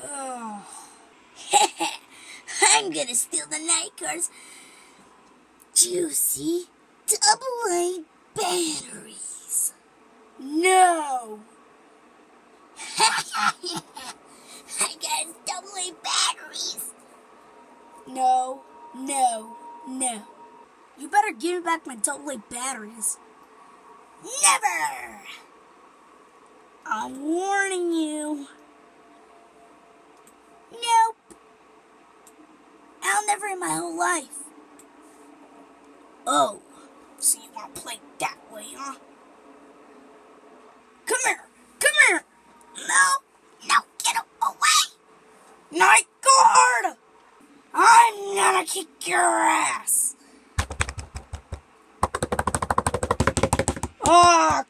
Oh. I'm gonna steal the night car's juicy AA batteries. No! I got AA batteries. No. You better give me back my AA batteries. Never! I'm warning you. Nope. I'll never in my whole life. Oh, so you want to play that way, huh? Come here. No, get away. Night Guard! I'm gonna kick your ass. Oh,